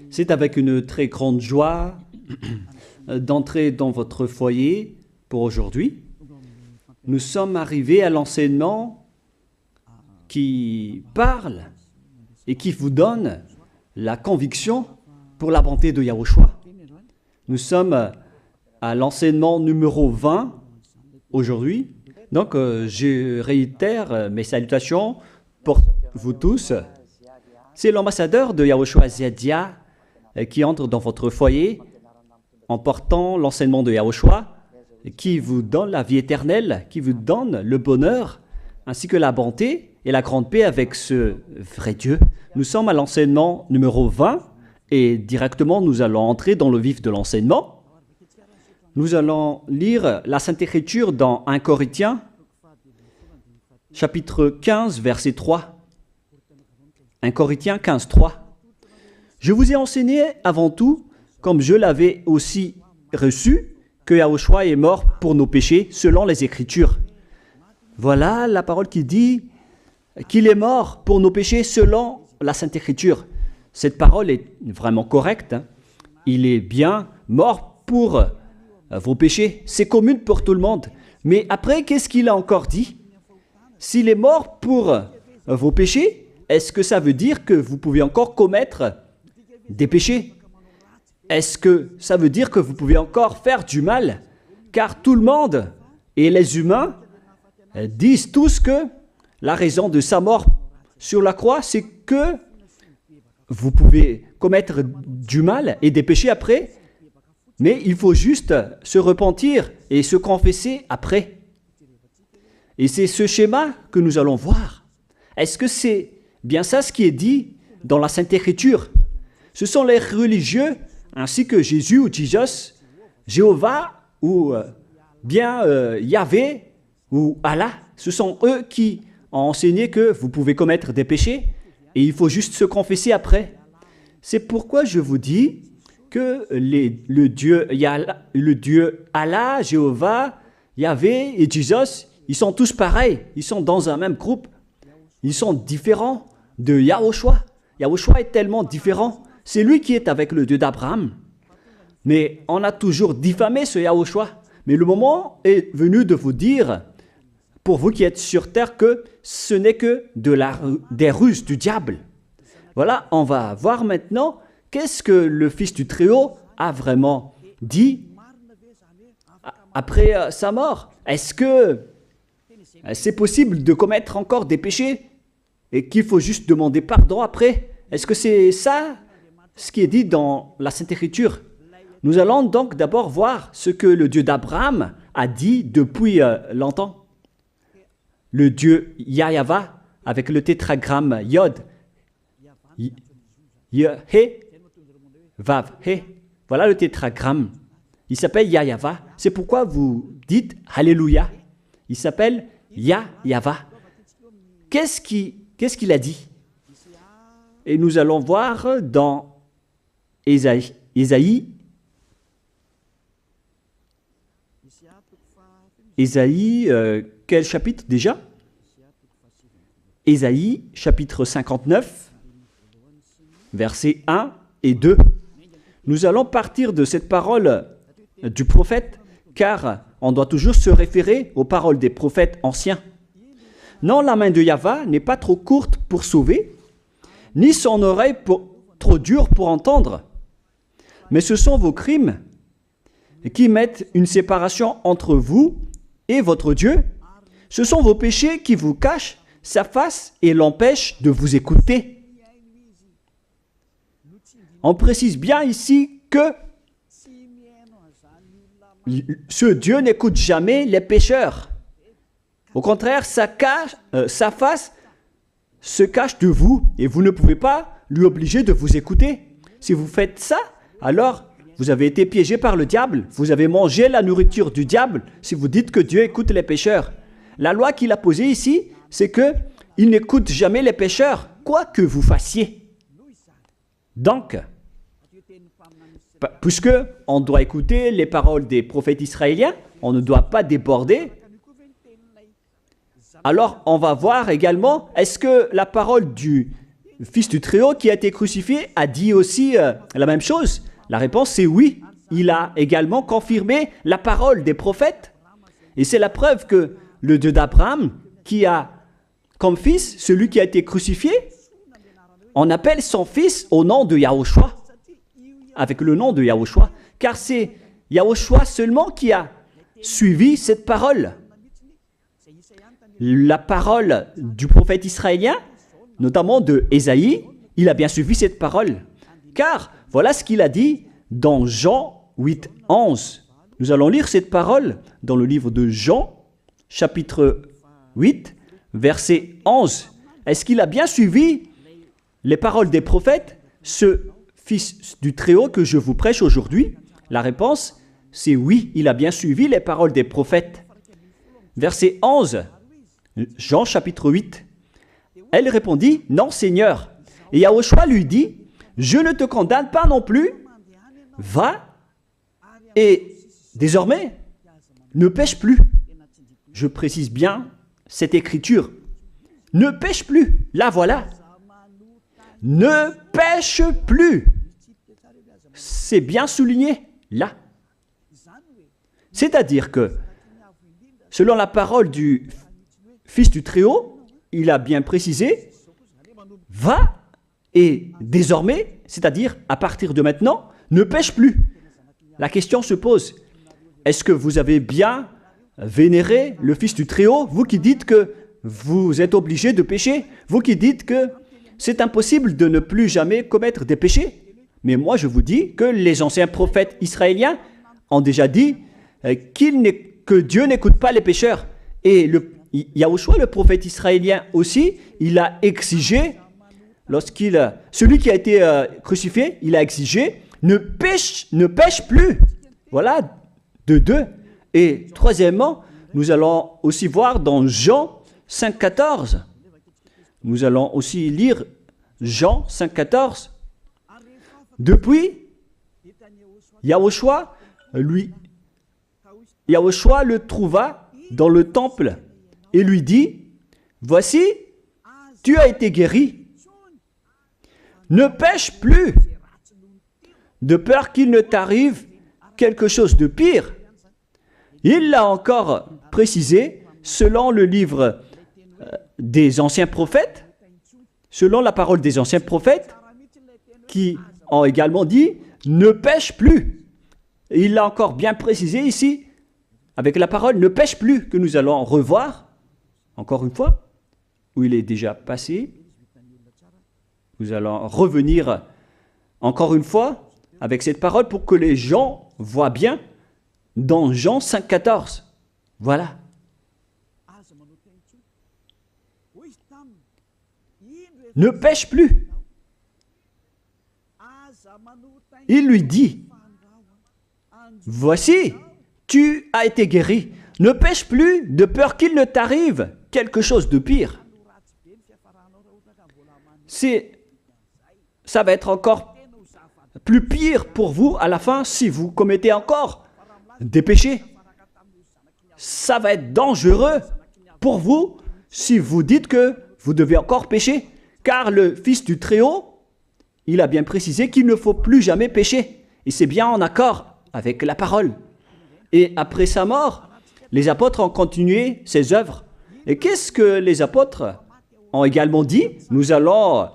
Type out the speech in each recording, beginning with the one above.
C'est avec une très grande joie d'entrer dans votre foyer pour aujourd'hui. Nous sommes arrivés à l'enseignement qui parle et qui vous donne la conviction pour la bonté de Yahushua. Nous sommes à l'enseignement numéro 20 aujourd'hui. Donc, je réitère mes salutations pour vous tous. C'est l'ambassadeur de Yahushua Ziadia qui entre dans votre foyer en portant l'enseignement de Yahushua, qui vous donne la vie éternelle, qui vous donne le bonheur, ainsi que la bonté et la grande paix avec ce vrai Dieu. Nous sommes à l'enseignement numéro 20 et directement nous allons entrer dans le vif de l'enseignement. Nous allons lire la Sainte Écriture dans 1 Corinthiens, chapitre 15, verset 3. 1 Corinthiens 15, 3. Je vous ai enseigné avant tout, comme je l'avais aussi reçu, que Yahushua est mort pour nos péchés selon les Écritures. Voilà la parole qui dit qu'il est mort pour nos péchés selon la Sainte Écriture. Cette parole est vraiment correcte. Il est bien mort pour vos péchés. C'est commun pour tout le monde. Mais après, qu'est-ce qu'il a encore dit? S'il est mort pour vos péchés, est-ce que ça veut dire que vous pouvez encore commettre des péchés? Est-ce que ça veut dire que vous pouvez encore faire du mal? Car tout le monde et les humains disent tous que la raison de sa mort sur la croix, c'est que vous pouvez commettre du mal et des péchés après, mais il faut juste se repentir et se confesser après. Et c'est ce schéma que nous allons voir. Est-ce que c'est bien ça ce qui est dit dans la Sainte Écriture? Ce sont les religieux, ainsi que Jésus ou Jesus, Jéhovah ou bien Yahvé ou Allah. Ce sont eux qui ont enseigné que vous pouvez commettre des péchés et il faut juste se confesser après. C'est pourquoi je vous dis que le Dieu Allah, Jéhovah, Yahvé et Jesus, ils sont tous pareils. Ils sont dans un même groupe. Ils sont différents de Yahushua. Yahushua est tellement différent. C'est lui qui est avec le Dieu d'Abraham. Mais on a toujours diffamé ce Yahushua. Mais le moment est venu de vous dire, pour vous qui êtes sur terre, que ce n'est que des ruses du diable. Voilà, on va voir maintenant qu'est-ce que le Fils du Très-Haut a vraiment dit après sa mort. Est-ce que c'est possible de commettre encore des péchés et qu'il faut juste demander pardon après? Est-ce que c'est ça ce qui est dit dans la Sainte Écriture? Nous allons donc d'abord voir ce que le Dieu d'Abraham a dit depuis longtemps. Le Dieu Yahva avec le tétragramme Yod, He, Vav, He. Voilà le tétragramme. Il s'appelle Yahva. C'est pourquoi vous dites Alléluia. Il s'appelle Yahva. Qu'est-ce qu'il a dit? Et nous allons voir dans Ésaïe, quel chapitre déjà? Ésaïe, chapitre 59, versets 1 et 2. Nous allons partir de cette parole du prophète, car on doit toujours se référer aux paroles des prophètes anciens. Non, la main de Yahva n'est pas trop courte pour sauver, ni son oreille trop dure pour entendre. Mais ce sont vos crimes qui mettent une séparation entre vous et votre Dieu. Ce sont vos péchés qui vous cachent sa face et l'empêchent de vous écouter. On précise bien ici que ce Dieu n'écoute jamais les pécheurs. Au contraire, sa face se cache de vous et vous ne pouvez pas lui obliger de vous écouter. Si vous faites ça, alors vous avez été piégé par le diable. Vous avez mangé la nourriture du diable si vous dites que Dieu écoute les pécheurs. La loi qu'il a posée ici, c'est qu'il n'écoute jamais les pécheurs, quoi que vous fassiez. Donc, puisque on doit écouter les paroles des prophètes israéliens, on ne doit pas déborder. Alors, on va voir également, est-ce que la parole du Fils du Très-Haut qui a été crucifié a dit aussi la même chose? La réponse c'est oui. Il a également confirmé la parole des prophètes. Et c'est la preuve que le Dieu d'Abraham, qui a comme fils celui qui a été crucifié, on appelle son fils au nom de Yahushua, avec le nom de Yahushua, car c'est Yahushua seulement qui a suivi cette parole. La parole du prophète israélien, notamment de Ésaïe, il a bien suivi cette parole. Car voilà ce qu'il a dit dans Jean 8, 11. Nous allons lire cette parole dans le livre de Jean, chapitre 8, verset 11. Est-ce qu'il a bien suivi les paroles des prophètes, ce Fils du Très-Haut que je vous prêche aujourd'hui? La réponse, c'est oui, il a bien suivi les paroles des prophètes. Verset 11, Jean chapitre 8. Elle répondit, non Seigneur. Et Yahushua lui dit, je ne te condamne pas non plus. Va et désormais, ne pêche plus. Je précise bien cette écriture. Ne pêche plus. Là, voilà. Ne pêche plus. C'est bien souligné, là. C'est-à-dire que, selon la parole du Fils du Très-Haut, il a bien précisé, va et désormais, c'est-à-dire à partir de maintenant, ne pêche plus. La question se pose, est-ce que vous avez bien vénéré le Fils du Très-Haut, vous qui dites que vous êtes obligé de pécher, vous qui dites que c'est impossible de ne plus jamais commettre des péchés? Mais moi je vous dis que les anciens prophètes israéliens ont déjà dit que Dieu n'écoute pas les pécheurs. Et Yahushua, le prophète israélien aussi, il a exigé, celui qui a été crucifié, il a exigé, ne pêche plus. Voilà, de deux. Et troisièmement, nous allons aussi voir dans Jean 5,14. Nous allons aussi lire Jean 5,14. Depuis, Yahushua le trouva dans le temple et lui dit, voici, tu as été guéri. Ne pêche plus, de peur qu'il ne t'arrive quelque chose de pire. Il l'a encore précisé selon le livre des anciens prophètes, selon la parole des anciens prophètes, qui ont également dit « ne pêche plus ». Il l'a encore bien précisé ici, avec la parole « ne pêche plus » que nous allons revoir, encore une fois, où il est déjà passé. Nous allons revenir encore une fois avec cette parole pour que les gens voient bien dans Jean 5,14. Voilà. Ne pêche plus. Il lui dit, voici, tu as été guéri. Ne pêche plus de peur qu'il ne t'arrive quelque chose de pire. Ça va être encore plus pire pour vous à la fin si vous commettez encore des péchés. Ça va être dangereux pour vous si vous dites que vous devez encore pécher. Car le Fils du Très-Haut, il a bien précisé qu'il ne faut plus jamais pécher. Et c'est bien en accord avec la parole. Et après sa mort, les apôtres ont continué ses œuvres. Et qu'est-ce que les apôtres ont également dit? Nous allons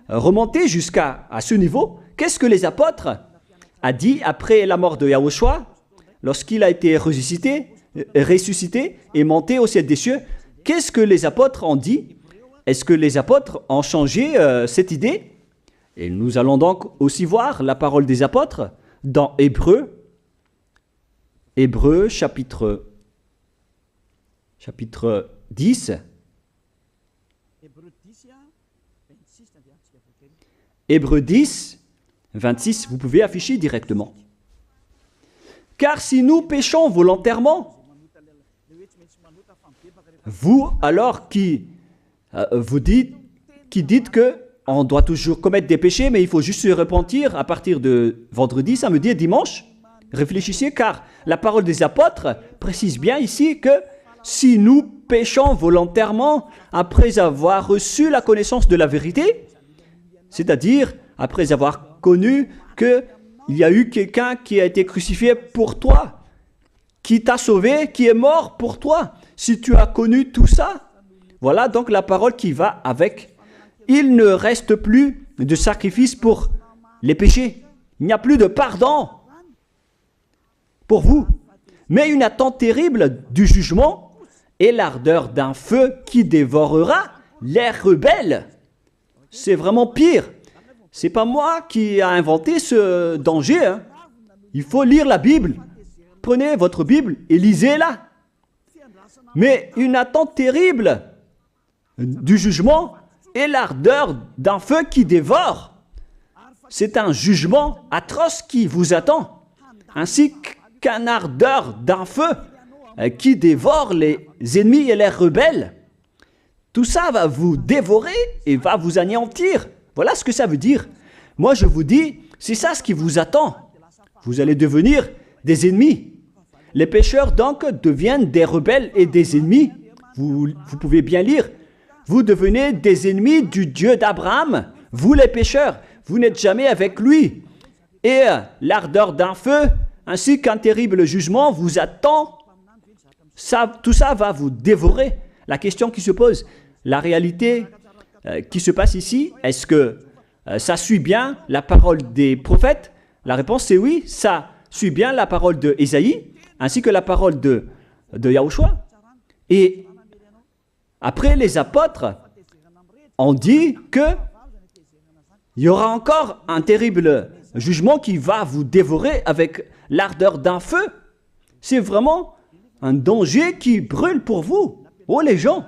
remonter jusqu'à ce niveau. Qu'est-ce que les apôtres ont dit après la mort de Yahushua, lorsqu'il a été ressuscité et monté au ciel des cieux? Qu'est-ce que les apôtres ont dit? Est-ce que les apôtres ont changé cette idée? Et nous allons donc aussi voir la parole des apôtres dans Hébreux chapitre 10. Hébreux 10, 26, vous pouvez afficher directement. Car si nous péchons volontairement, vous alors qui dites que on doit toujours commettre des péchés, mais il faut juste se repentir à partir de vendredi, samedi et dimanche. Réfléchissez, car la parole des apôtres précise bien ici que si nous péchons volontairement après avoir reçu la connaissance de la vérité, C'est-à-dire, après avoir connu qu'il y a eu quelqu'un qui a été crucifié pour toi, qui t'a sauvé, qui est mort pour toi. Si tu as connu tout ça, voilà donc la parole qui va avec. Il ne reste plus de sacrifice pour les péchés. Il n'y a plus de pardon pour vous. Mais une attente terrible du jugement et l'ardeur d'un feu qui dévorera les rebelles. C'est vraiment pire. C'est pas moi qui ai inventé ce danger. Hein. Il faut lire la Bible. Prenez votre Bible et lisez-la. Mais une attente terrible du jugement et l'ardeur d'un feu qui dévore. C'est un jugement atroce qui vous attend, ainsi qu'un ardeur d'un feu qui dévore les ennemis et les rebelles. Tout ça va vous dévorer et va vous anéantir. Voilà ce que ça veut dire. Moi, je vous dis, c'est ça ce qui vous attend. Vous allez devenir des ennemis. Les pécheurs, donc, deviennent des rebelles et des ennemis. Vous pouvez bien lire. Vous devenez des ennemis du Dieu d'Abraham. Vous, les pécheurs, vous n'êtes jamais avec lui. Et l'ardeur d'un feu, ainsi qu'un terrible jugement, vous attend. Tout ça va vous dévorer. La question qui se pose, la réalité qui se passe ici, est-ce que ça suit bien la parole des prophètes? La réponse c'est oui, ça suit bien la parole de Ésaïe, ainsi que la parole de Yahushua. Et après, les apôtres ont dit qu'il y aura encore un terrible jugement qui va vous dévorer avec l'ardeur d'un feu. C'est vraiment un danger qui brûle pour vous. Oh les gens!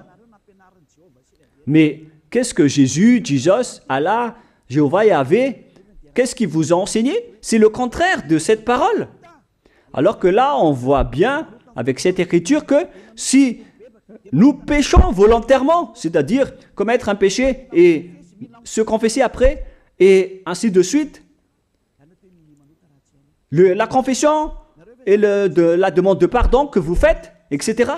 Mais qu'est-ce que Jésus, Allah, Jéhovah, Yahvé, qu'est-ce qu'ils vous ont enseigné? C'est le contraire de cette parole. Alors que là, on voit bien avec cette écriture que si nous péchons volontairement, c'est-à-dire commettre un péché et se confesser après, et ainsi de suite, la confession et la demande de pardon que vous faites, etc.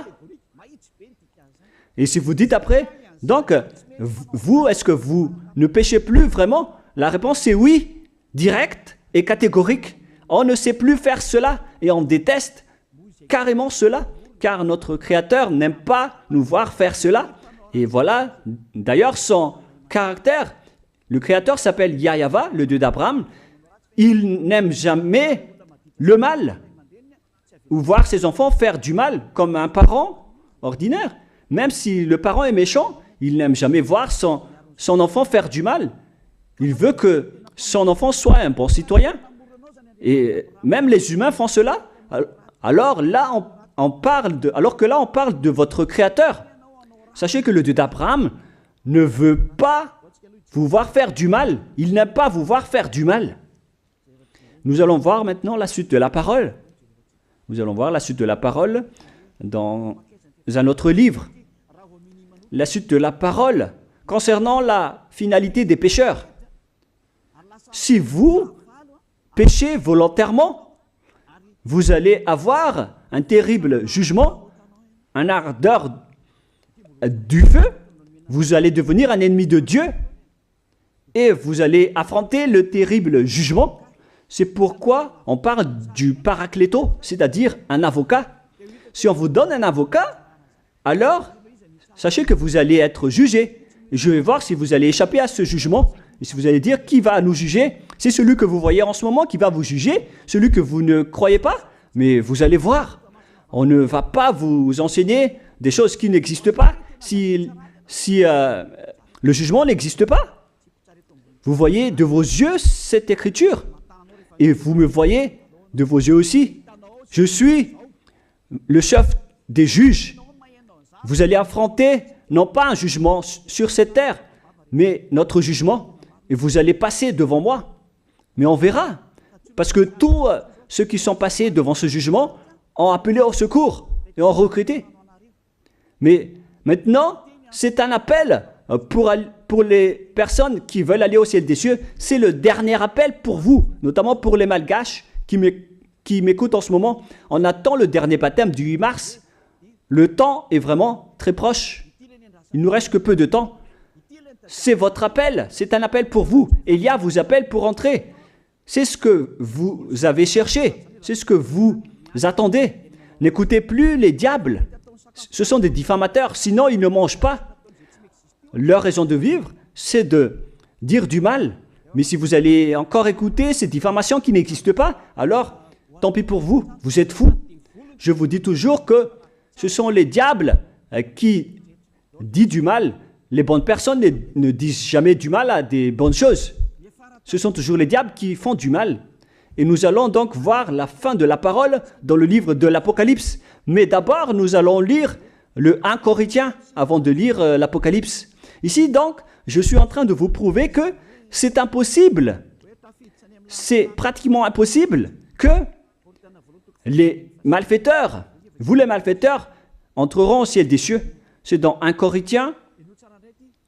Et si vous dites après, donc, vous, est-ce que vous ne péchez plus vraiment? La réponse c'est oui, directe et catégorique. On ne sait plus faire cela et on déteste carrément cela, car notre Créateur n'aime pas nous voir faire cela. Et voilà, d'ailleurs, son caractère, le Créateur s'appelle Yahva, le Dieu d'Abraham. Il n'aime jamais le mal, ou voir ses enfants faire du mal, comme un parent ordinaire. Même si le parent est méchant, il n'aime jamais voir son enfant faire du mal. Il veut que son enfant soit un bon citoyen. Et même les humains font cela. Alors que là, on parle de votre Créateur. Sachez que le Dieu d'Abraham ne veut pas vous voir faire du mal. Il n'aime pas vous voir faire du mal. Nous allons voir maintenant la suite de la parole. Nous allons voir la suite de la parole dans un autre livre. La suite de la parole concernant la finalité des pécheurs. Si vous péchez volontairement, vous allez avoir un terrible jugement, un ardeur du feu, vous allez devenir un ennemi de Dieu et vous allez affronter le terrible jugement. C'est pourquoi on parle du paracléto, c'est-à-dire un avocat. Si on vous donne un avocat, alors sachez que vous allez être jugé. Je vais voir si vous allez échapper à ce jugement. Et si vous allez dire qui va nous juger, c'est celui que vous voyez en ce moment qui va vous juger, celui que vous ne croyez pas. Mais vous allez voir, on ne va pas vous enseigner des choses qui n'existent pas si le jugement n'existe pas. Vous voyez de vos yeux cette écriture et vous me voyez de vos yeux aussi. Je suis le chef des juges. Vous allez affronter non pas un jugement sur cette terre, mais notre jugement. Et vous allez passer devant moi. Mais on verra. Parce que tous ceux qui sont passés devant ce jugement ont appelé au secours et ont recruté. Mais maintenant, c'est un appel pour les personnes qui veulent aller au ciel des cieux. C'est le dernier appel pour vous, notamment pour les Malgaches qui m'écoutent en ce moment. On attend le dernier baptême du 8 mars. Le temps est vraiment très proche. Il ne nous reste que peu de temps. c'est votre appel, c'est un appel pour vous. Élia vous appelle pour entrer. C'est ce que vous avez cherché, c'est ce que vous attendez. N'écoutez plus les diables, ce sont des diffamateurs, sinon ils ne mangent pas. Leur raison de vivre, c'est de dire du mal. Mais si vous allez encore écouter ces diffamations qui n'existent pas, alors tant pis pour vous, vous êtes fous. Je vous dis toujours que ce sont les diables qui disent du mal. Les bonnes personnes ne disent jamais du mal à des bonnes choses. Ce sont toujours les diables qui font du mal. Et nous allons donc voir la fin de la parole dans le livre de l'Apocalypse. Mais d'abord, nous allons lire le 1 Corinthiens avant de lire l'Apocalypse. Ici donc, je suis en train de vous prouver que c'est impossible. C'est pratiquement impossible que les malfaiteurs, vous les malfaiteurs, entreront au ciel des cieux. C'est dans 1 Corinthiens,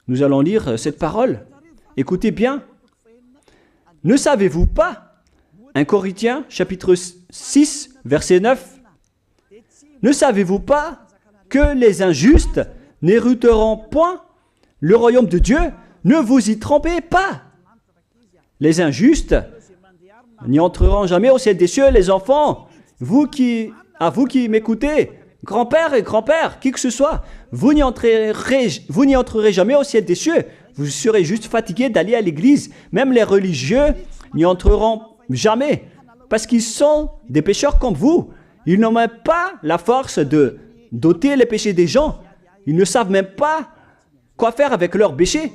nous allons lire cette parole. Écoutez bien. Ne savez-vous pas, 1 Corinthiens, chapitre 6, verset 9, ne savez-vous pas que les injustes n'hériteront point le royaume de Dieu? Ne vous y trompez pas. Les injustes n'y entreront jamais au ciel des cieux, les enfants. Vous qui m'écoutez, grand-père et grand-père, qui que ce soit, vous n'y entrerez jamais au ciel des cieux. Vous serez juste fatigué d'aller à l'église. Même les religieux n'y entreront jamais parce qu'ils sont des pécheurs comme vous. Ils n'ont même pas la force de d'ôter les péchés des gens. Ils ne savent même pas quoi faire avec leurs péchés.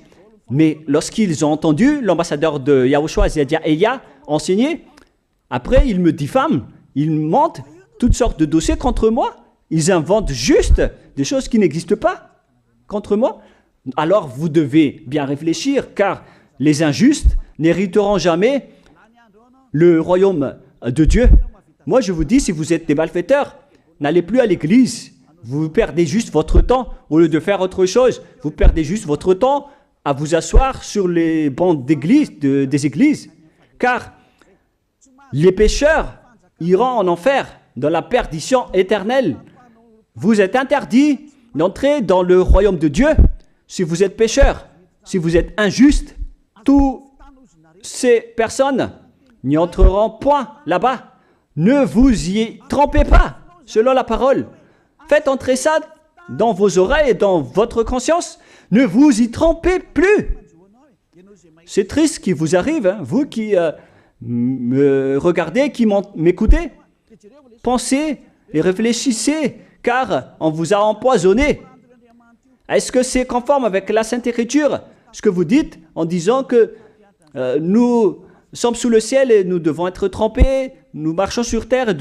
Mais lorsqu'ils ont entendu l'ambassadeur de Yahushua, c'est-à-dire Elia, enseigner, après ils me diffament, ils mentent toutes sortes de dossiers contre moi. Ils inventent juste des choses qui n'existent pas contre moi. Alors vous devez bien réfléchir, car les injustes n'hériteront jamais le royaume de Dieu. Moi je vous dis, si vous êtes des malfaiteurs, n'allez plus à l'église. Vous perdez juste votre temps au lieu de faire autre chose. Vous perdez juste votre temps à vous asseoir sur les bancs d'église, des églises. Car les pécheurs iront en enfer, dans la perdition éternelle. Vous êtes interdit d'entrer dans le royaume de Dieu si vous êtes pécheur, si vous êtes injuste. Toutes ces personnes n'y entreront point là-bas. Ne vous y trompez pas, selon la parole. Faites entrer ça dans vos oreilles et dans votre conscience. Ne vous y trompez plus. C'est triste ce qui vous arrive, hein, vous qui me regardez, qui m'écoutez. Pensez et réfléchissez, car on vous a empoisonné. Est-ce que c'est conforme avec la Sainte Écriture, ce que vous dites en disant que nous sommes sous le ciel et nous devons être trempés, nous marchons sur terre et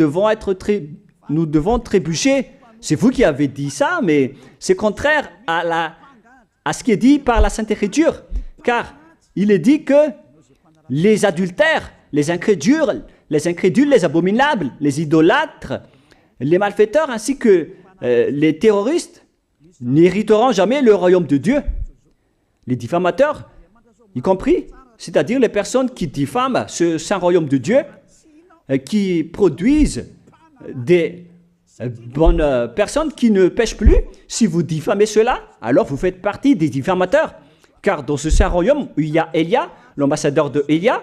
nous devons trébucher? C'est vous qui avez dit ça, mais c'est contraire à ce qui est dit par la Sainte Écriture, car il est dit que les adultères, les incrédules, les abominables, les idolâtres, les malfaiteurs ainsi que les terroristes n'hériteront jamais le royaume de Dieu. Les diffamateurs, y compris, c'est-à-dire les personnes qui diffament ce saint royaume de Dieu, qui produisent des bonnes personnes qui ne pêchent plus. Si vous diffamez cela, alors vous faites partie des diffamateurs. Car dans ce saint royaume où il y a Elia, l'ambassadeur de Elia,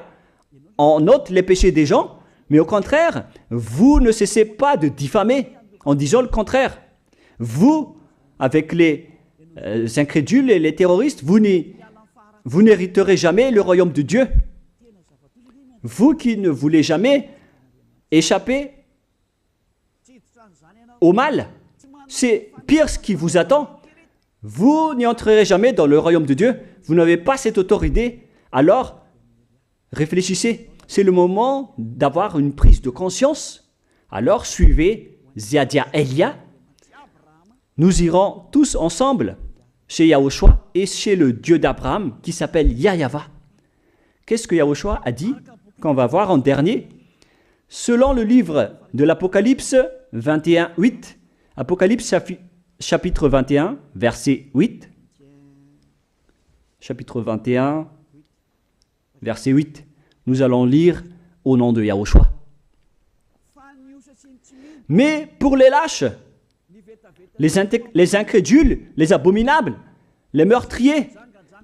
on note les péchés des gens, mais au contraire, vous ne cessez pas de diffamer en disant le contraire. Vous, avec les incrédules et les terroristes, vous n'hériterez jamais le royaume de Dieu. Vous qui ne voulez jamais échapper au mal, c'est pire ce qui vous attend. Vous n'y entrerez jamais dans le royaume de Dieu. Vous n'avez pas cette autorité. Alors, réfléchissez. C'est le moment d'avoir une prise de conscience. Alors, suivez Ziadia Elia. Nous irons tous ensemble chez Yahushua et chez le Dieu d'Abraham qui s'appelle Yahyawa. Qu'est-ce que Yahushua a dit qu'on va voir en dernier? Selon le livre de l'Apocalypse 21, 8, Apocalypse chapitre 21, verset 8, chapitre 21, verset 8, nous allons lire au nom de Yahushua. Mais pour les lâches, les incrédules, les abominables, les meurtriers,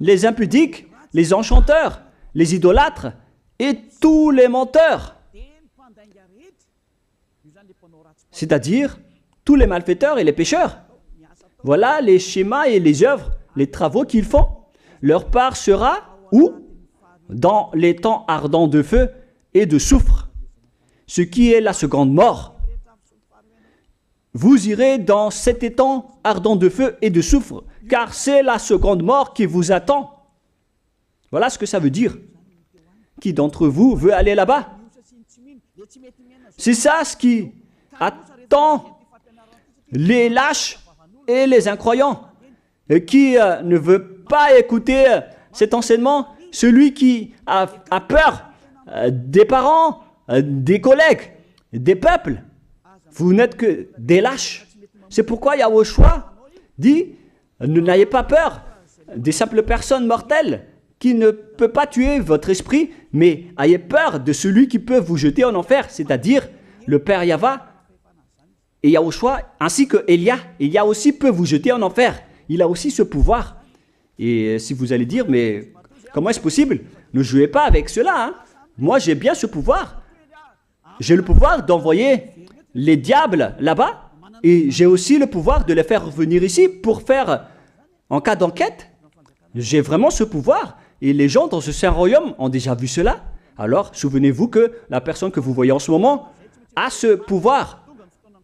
les impudiques, les enchanteurs, les idolâtres et tous les menteurs. C'est-à-dire tous les malfaiteurs et les pécheurs. Voilà les schémas et les œuvres, les travaux qu'ils font. Leur part sera où? Dans les temps ardents de feu et de soufre, ce qui est la seconde mort. Vous irez dans cet étang ardent de feu et de soufre, car c'est la seconde mort qui vous attend. Voilà ce que ça veut dire. Qui d'entre vous veut aller là-bas? C'est ça ce qui attend les lâches et les incroyants. Et qui ne veut pas écouter cet enseignement, celui qui a peur des parents, des collègues, des peuples. Vous n'êtes que des lâches. C'est pourquoi Yahushua dit, n'ayez pas peur des simples personnes mortelles qui ne peut pas tuer votre esprit, mais ayez peur de celui qui peut vous jeter en enfer, c'est-à-dire le Père Yahva et Yahushua, ainsi que Elia. Elia aussi peut vous jeter en enfer. Il a aussi ce pouvoir. Et si vous allez dire, mais comment est-ce possible? Ne jouez pas avec cela. Hein. Moi, j'ai bien ce pouvoir. J'ai le pouvoir d'envoyer les diables là-bas. Et j'ai aussi le pouvoir de les faire revenir ici pour faire, en cas d'enquête. J'ai vraiment ce pouvoir. Et les gens dans ce saint royaume ont déjà vu cela. Alors, souvenez-vous que la personne que vous voyez en ce moment a ce pouvoir.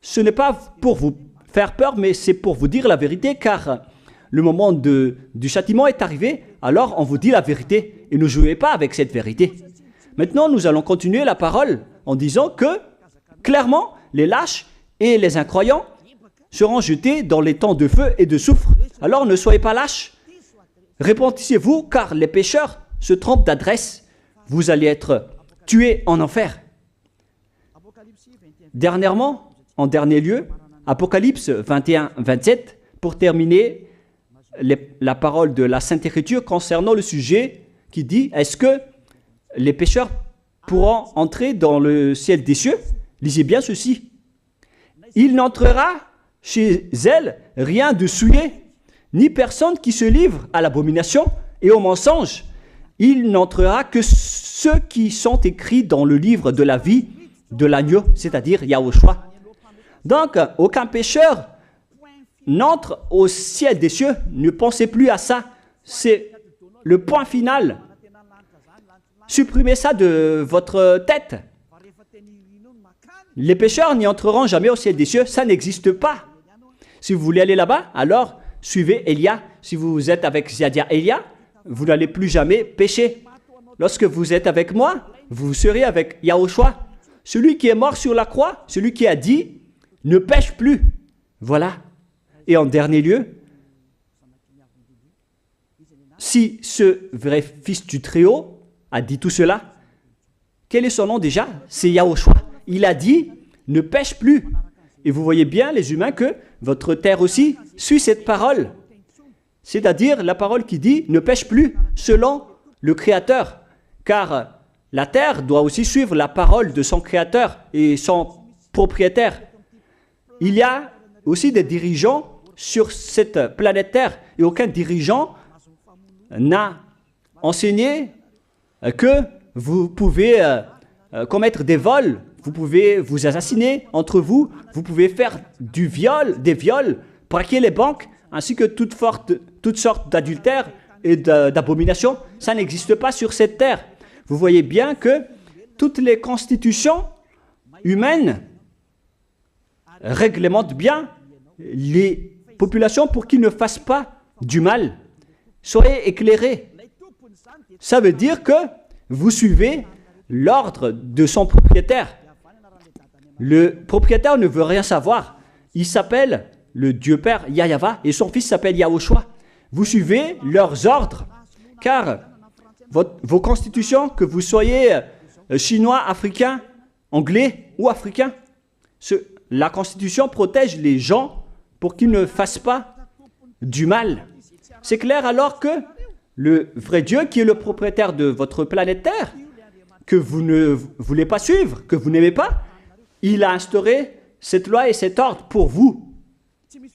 Ce n'est pas pour vous faire peur, mais c'est pour vous dire la vérité, car le moment du châtiment est arrivé, alors on vous dit la vérité, et ne jouez pas avec cette vérité. Maintenant, nous allons continuer la parole en disant que, clairement, les lâches et les incroyants seront jetés dans les temps de feu et de soufre. Alors ne soyez pas lâches, repentissez-vous, car les pécheurs se trompent d'adresse. Vous allez être tués en enfer. Dernièrement, en dernier lieu, Apocalypse 21-27, pour terminer la parole de la Sainte Écriture concernant le sujet qui dit, est-ce que les pécheurs pourront entrer dans le ciel des cieux? Lisez bien ceci. Il n'entrera chez elle rien de souillé, ni personne qui se livre à l'abomination et au mensonge. Il n'entrera que ceux qui sont écrits dans le livre de la vie de l'agneau, c'est-à-dire Yahushua. Donc, aucun pécheur n'entre au ciel des cieux. Ne pensez plus à ça. C'est le point final. Supprimez ça de votre tête. Les pécheurs n'y entreront jamais au ciel des cieux. Ça n'existe pas. Si vous voulez aller là-bas, alors suivez Elia. Si vous êtes avec Ziadia Elia, vous n'allez plus jamais pécher. Lorsque vous êtes avec moi, vous serez avec Yahushua. Celui qui est mort sur la croix, celui qui a dit, ne pêche plus. Voilà. Et en dernier lieu, si ce vrai fils du Très-Haut a dit tout cela, quel est son nom déjà? C'est Yahushua. Il a dit, ne pêche plus. Et vous voyez bien, les humains, que votre terre aussi suit cette parole. C'est-à-dire la parole qui dit, ne pêche plus, selon le Créateur. Car la terre doit aussi suivre la parole de son Créateur et son propriétaire. Il y a aussi des dirigeants sur cette planète Terre et aucun dirigeant n'a enseigné que vous pouvez commettre des vols, vous pouvez vous assassiner entre vous, vous pouvez faire des viols, braquer les banques, ainsi que toutes sortes d'adultères et d'abominations. Ça n'existe pas sur cette terre. Vous voyez bien que toutes les constitutions humaines réglementent bien les populations pour qu'ils ne fassent pas du mal. Soyez éclairés. Ça veut dire que vous suivez l'ordre de son propriétaire. Le propriétaire ne veut rien savoir. Il s'appelle le Dieu Père Yahva et son fils s'appelle Yahushua. Vous suivez leurs ordres, car vos constitutions, que vous soyez chinois, africain, anglais ou africain, la constitution protège les gens pour qu'ils ne fassent pas du mal. C'est clair alors que le vrai Dieu, qui est le propriétaire de votre planète Terre, que vous ne voulez pas suivre, que vous n'aimez pas, il a instauré cette loi et cet ordre pour vous.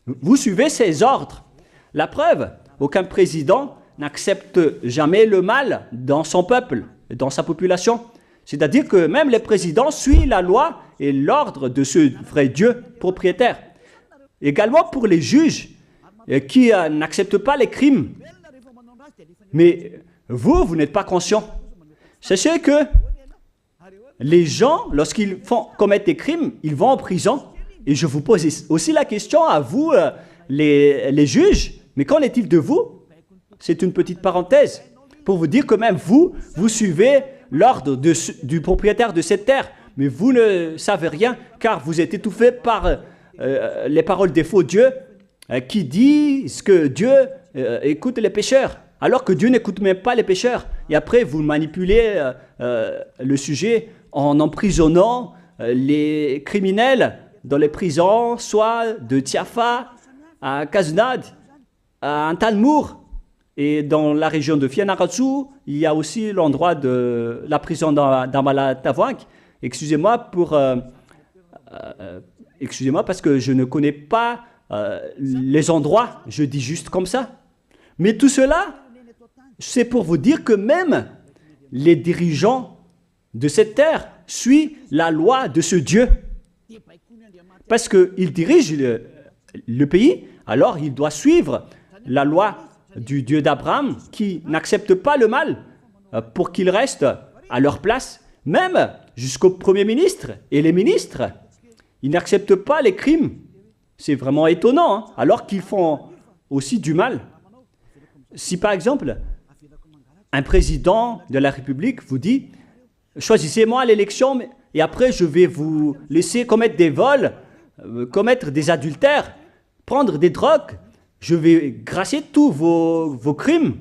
Vous suivez ces ordres. La preuve, aucun président n'accepte jamais le mal dans son peuple, dans sa population. C'est-à-dire que même les présidents suivent la loi et l'ordre de ce vrai Dieu propriétaire. Également pour les juges qui n'acceptent pas les crimes. Mais vous n'êtes pas conscient. Sachez que les gens, lorsqu'ils commettent des crimes, ils vont en prison. Et je vous pose aussi la question à vous, les juges, mais qu'en est-il de vous? C'est une petite parenthèse pour vous dire que même vous suivez l'ordre du propriétaire de cette terre, mais vous ne savez rien car vous êtes étouffé par les paroles des faux dieux qui disent que Dieu écoute les pécheurs, alors que Dieu n'écoute même pas les pécheurs. Et après, vous manipulez le sujet en emprisonnant les criminels dans les prisons, soit de Tiafa à Kaznad, à Antalmour. Et dans la région de Fianarantsoa, il y a aussi l'endroit de la prison d'Amala-Tavoink. Excusez-moi parce que je ne connais pas les endroits, je dis juste comme ça. Mais tout cela, c'est pour vous dire que même les dirigeants de cette terre suivent la loi de ce Dieu. Parce qu'il dirige le pays, alors il doit suivre la loi du Dieu d'Abraham qui n'accepte pas le mal pour qu'ils restent à leur place, même jusqu'au Premier ministre et les ministres. Ils n'acceptent pas les crimes. C'est vraiment étonnant, hein, alors qu'ils font aussi du mal. Si par exemple, un président de la République vous dit « Choisissez-moi à l'élection et après je vais vous laisser commettre des vols, commettre des adultères, prendre des drogues, je vais grâcer tous vos crimes. »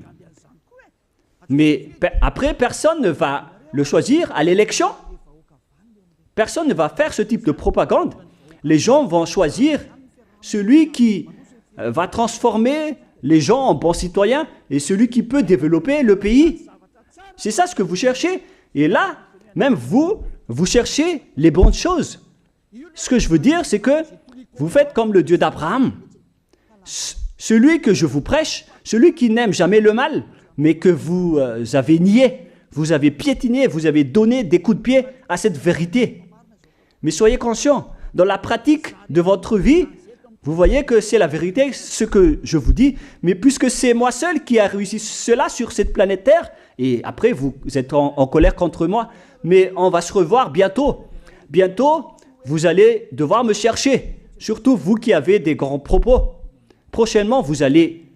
Mais après, personne ne va le choisir à l'élection. Personne ne va faire ce type de propagande. Les gens vont choisir celui qui va transformer les gens en bons citoyens et celui qui peut développer le pays. C'est ça ce que vous cherchez. Et là, même vous cherchez les bonnes choses. Ce que je veux dire, c'est que vous faites comme le Dieu d'Abraham. Celui que je vous prêche, celui qui n'aime jamais le mal, mais que vous avez nié, vous avez piétiné, vous avez donné des coups de pied à cette vérité. Mais soyez conscients, dans la pratique de votre vie, vous voyez que c'est la vérité, ce que je vous dis, mais puisque c'est moi seul qui a réussi cela sur cette planète Terre, et après vous êtes en colère contre moi, mais on va se revoir bientôt. Bientôt, vous allez devoir me chercher, surtout vous qui avez des grands propos. Prochainement, vous allez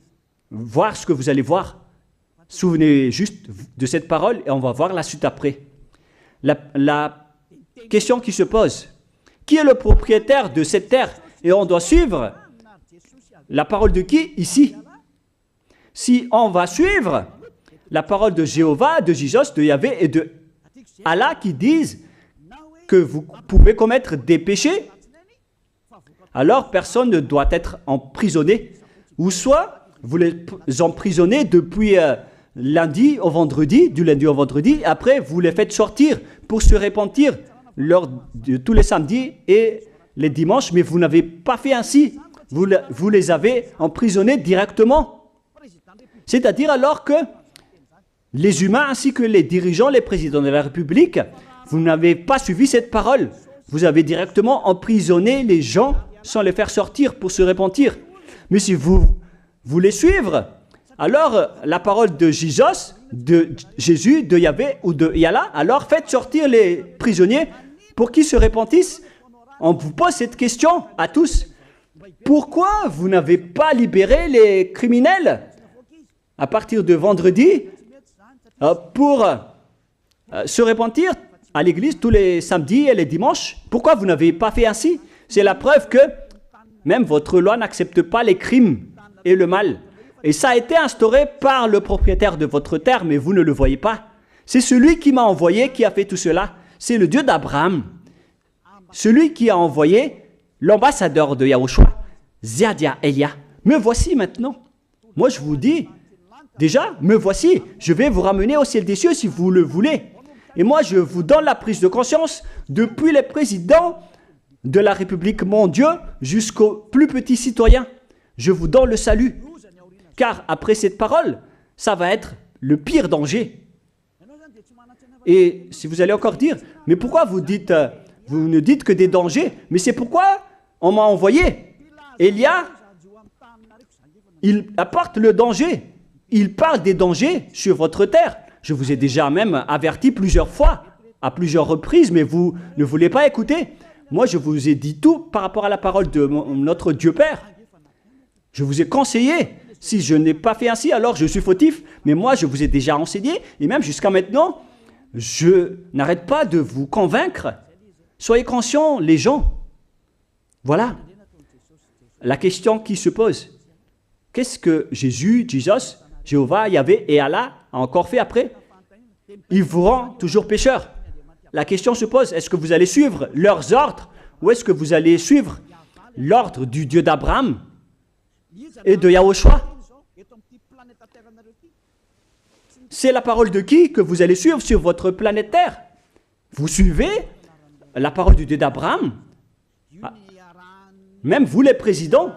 voir ce que vous allez voir. Souvenez juste de cette parole et on va voir la suite après. La question qui se pose, qui est le propriétaire de cette terre? Et on doit suivre la parole de qui ici? Si on va suivre la parole de Jéhovah, de Jésus, de Yahvé et de Allah qui disent que vous pouvez commettre des péchés, alors personne ne doit être emprisonné. Ou soit vous les emprisonnez depuis lundi au vendredi, du lundi au vendredi, après vous les faites sortir pour se repentir lors de tous les samedis et les dimanches, mais vous n'avez pas fait ainsi. Vous les avez emprisonnés directement. C'est-à-dire alors que les humains ainsi que les dirigeants, les présidents de la République, vous n'avez pas suivi cette parole. Vous avez directement emprisonné les gens sans les faire sortir pour se repentir. Mais si vous voulez suivre, alors la parole de Jésus, de Yahvé ou de Yallah, alors faites sortir les prisonniers pour qu'ils se repentissent. On vous pose cette question à tous. Pourquoi vous n'avez pas libéré les criminels à partir de vendredi pour se repentir à l'église tous les samedis et les dimanches? Pourquoi vous n'avez pas fait ainsi? C'est la preuve que même votre loi n'accepte pas les crimes et le mal. Et ça a été instauré par le propriétaire de votre terre, mais vous ne le voyez pas. C'est celui qui m'a envoyé qui a fait tout cela. C'est le Dieu d'Abraham. Celui qui a envoyé l'ambassadeur de Yahushua, Ziadia Elia. Me voici maintenant. Moi, je vous dis, déjà, me voici. Je vais vous ramener au ciel des cieux si vous le voulez. Et moi, je vous donne la prise de conscience depuis les présidents de la République, mon Dieu, jusqu'aux plus petits citoyens. Je vous donne le salut. Car après cette parole, ça va être le pire danger. Et si vous allez encore dire, mais pourquoi vous ne dites que des dangers? Mais c'est pourquoi on m'a envoyé. Élia, il apporte le danger. Il parle des dangers sur votre terre. Je vous ai déjà même averti plusieurs fois, à plusieurs reprises, mais vous ne voulez pas écouter. Moi, je vous ai dit tout par rapport à la parole de notre Dieu Père. Je vous ai conseillé. Si je n'ai pas fait ainsi, alors je suis fautif. Mais moi, je vous ai déjà enseigné. Et même jusqu'à maintenant, je n'arrête pas de vous convaincre. Soyez conscients, les gens. Voilà la question qui se pose. Qu'est-ce que Jésus, Jéhovah, Yahvé et Allah a encore fait après? Il vous rend toujours pécheur. La question se pose, est-ce que vous allez suivre leurs ordres ou est-ce que vous allez suivre l'ordre du Dieu d'Abraham et de Yahushua? C'est la parole de qui que vous allez suivre sur votre planète Terre? Vous suivez la parole du Dieu d'Abraham? Même vous les présidents,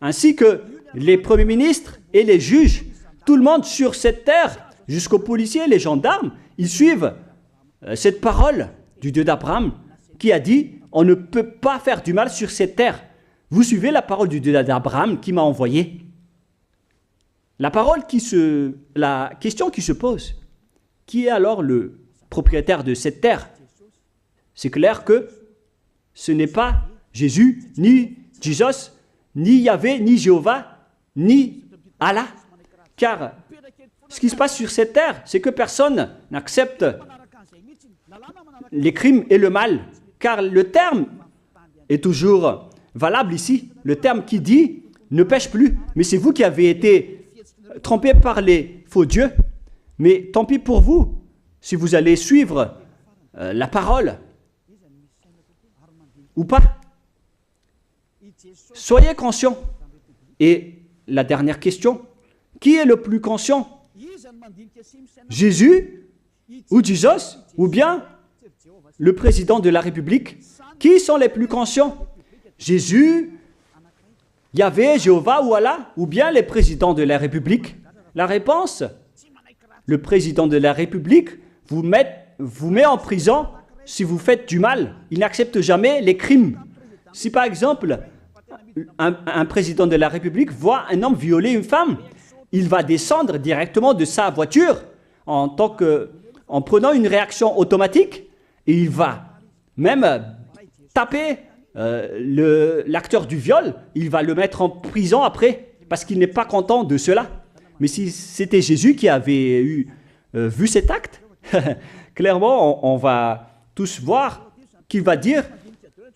ainsi que les premiers ministres et les juges, tout le monde sur cette terre, jusqu'aux policiers, les gendarmes, ils suivent cette parole du Dieu d'Abraham qui a dit, on ne peut pas faire du mal sur cette terre. Vous suivez la parole du Dieu d'Abraham qui m'a envoyé. La question qui se pose, qui est alors le propriétaire de cette terre? C'est clair que ce n'est pas Jésus, ni Jesus, ni Yahvé, ni Jéhovah, ni Allah. Car ce qui se passe sur cette terre, c'est que personne n'accepte les crimes et le mal. Car le terme est toujours valable ici. Le terme qui dit « ne pêche plus ». Mais c'est vous qui avez été trompés par les faux dieux. Mais tant pis pour vous, si vous allez suivre la parole ou pas. Soyez conscients. Et la dernière question, qui est le plus conscient? Jésus ou Jesus ou bien le président de la République? Qui sont les plus conscients? Jésus, Yahvé, Jéhovah ou Allah ou bien les présidents de la République? La réponse, le président de la République vous met en prison si vous faites du mal. Il n'accepte jamais les crimes. Si par exemple, un président de la République voit un homme violer une femme, il va descendre directement de sa voiture en prenant une réaction automatique et il va même taper l'acteur du viol, il va le mettre en prison après parce qu'il n'est pas content de cela. Mais si c'était Jésus qui avait vu cet acte, clairement on va tous voir qu'il va dire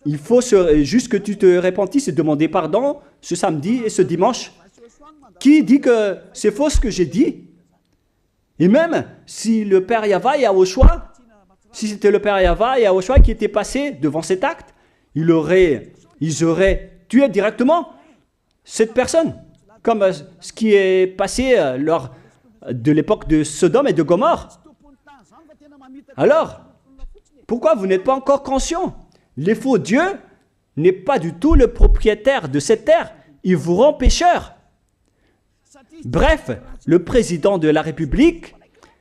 il faut juste que tu te repentisses et demander pardon ce samedi et ce dimanche. Qui dit que c'est faux ce que j'ai dit? Et même si le Père Yahvé et Yahushua, si c'était le Père Yahvé et Yahushua qui étaient passés devant cet acte, ils auraient tué directement cette personne, comme ce qui est passé lors de l'époque de Sodome et de Gomorrhe. Alors, pourquoi vous n'êtes pas encore conscient? Les faux dieux n'est pas du tout le propriétaire de cette terre. Il vous rend pécheur. Bref, le président de la République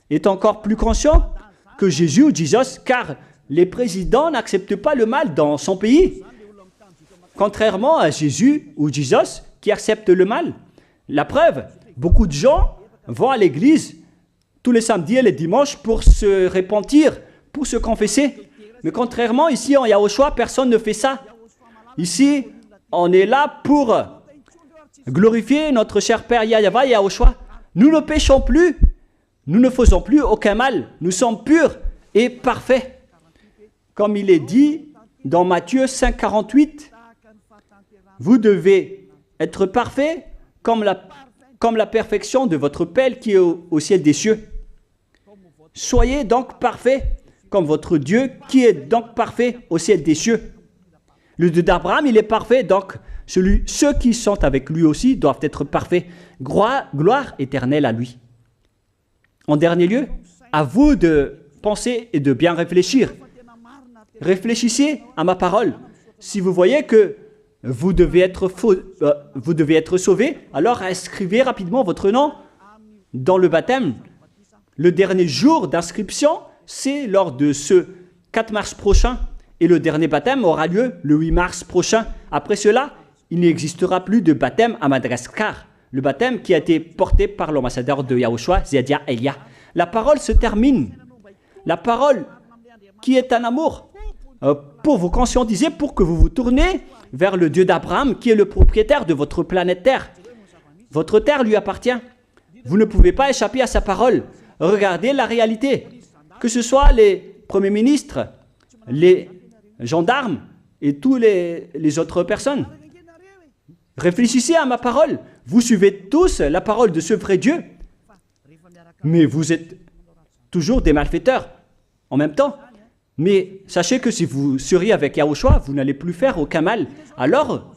est encore plus conscient que Jésus ou Jesus, car les présidents n'acceptent pas le mal dans son pays. Contrairement à Jésus ou Jesus qui acceptent le mal. La preuve, beaucoup de gens vont à l'église tous les samedis et les dimanches pour se repentir, pour se confesser. Mais contrairement, ici en Yahushua, personne ne fait ça. Ici, on est là pour glorifier notre cher Père Yahvé et Yahushua. Nous ne péchons plus, nous ne faisons plus aucun mal. Nous sommes purs et parfaits. Comme il est dit dans Matthieu 5, 48, vous devez être parfaits comme la perfection de votre Père qui est au ciel des cieux. Soyez donc parfaits comme votre Dieu qui est donc parfait au ciel des cieux. Le Dieu d'Abraham, il est parfait, donc ceux qui sont avec lui aussi doivent être parfaits. Gloire éternelle à lui. En dernier lieu, à vous de penser et de bien réfléchir. Réfléchissez à ma parole. Si vous voyez que vous devez être sauvés, alors inscrivez rapidement votre nom dans le baptême, le dernier jour d'inscription, c'est lors de ce 4 mars prochain. Et le dernier baptême aura lieu le 8 mars prochain. Après cela, il n'existera plus de baptême à Madagascar. Le baptême qui a été porté par l'ambassadeur de Yahushua, Ziadia Elia. La parole se termine. La parole qui est un amour pour vous conscientiser, pour que vous vous tournez vers le Dieu d'Abraham qui est le propriétaire de votre planète Terre. Votre terre lui appartient. Vous ne pouvez pas échapper à sa parole. Regardez la réalité. Que ce soit les premiers ministres, les gendarmes et tous les autres personnes. Réfléchissez à ma parole. Vous suivez tous la parole de ce vrai Dieu. Mais vous êtes toujours des malfaiteurs en même temps. Mais sachez que si vous seriez avec Yahushua, vous n'allez plus faire aucun mal. Alors,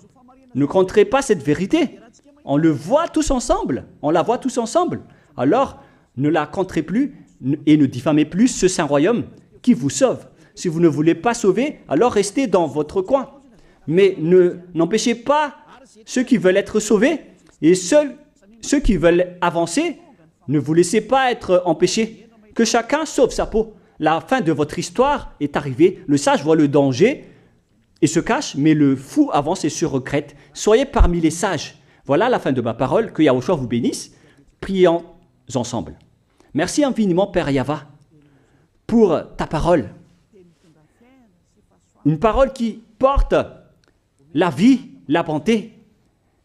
ne compterez pas cette vérité. On le voit tous ensemble. On la voit tous ensemble. Alors, ne la compterez plus et ne diffamez plus ce saint royaume qui vous sauve. Si vous ne voulez pas sauver, alors restez dans votre coin. Mais n'empêchez pas ceux qui veulent être sauvés et ceux qui veulent avancer, ne vous laissez pas être empêchés. Que chacun sauve sa peau. La fin de votre histoire est arrivée. Le sage voit le danger et se cache, mais le fou avance et se regrette. Soyez parmi les sages. Voilà la fin de ma parole. Que Yahushua vous bénisse. Prions ensemble. Merci infiniment, Père Yahva, pour ta parole. Une parole qui porte la vie, la bonté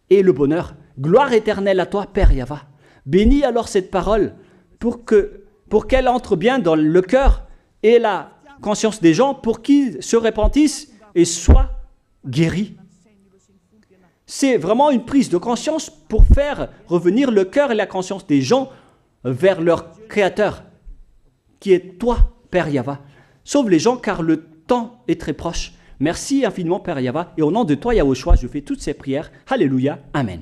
et le bonheur. Gloire éternelle à toi, Père Yahva. Bénis alors cette parole pour qu'elle entre bien dans le cœur et la conscience des gens, pour qu'ils se repentissent et soient guéris. C'est vraiment une prise de conscience pour faire revenir le cœur et la conscience des gens vers leur Créateur, qui est toi, Père Yahva. Sauve les gens car le temps est très proche. Merci infiniment, Père Yahva. Et au nom de toi, Yahushua, je fais toutes ces prières. Alléluia. Amen.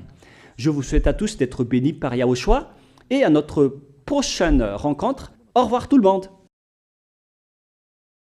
Je vous souhaite à tous d'être bénis par Yahushua et à notre prochaine rencontre. Au revoir tout le monde.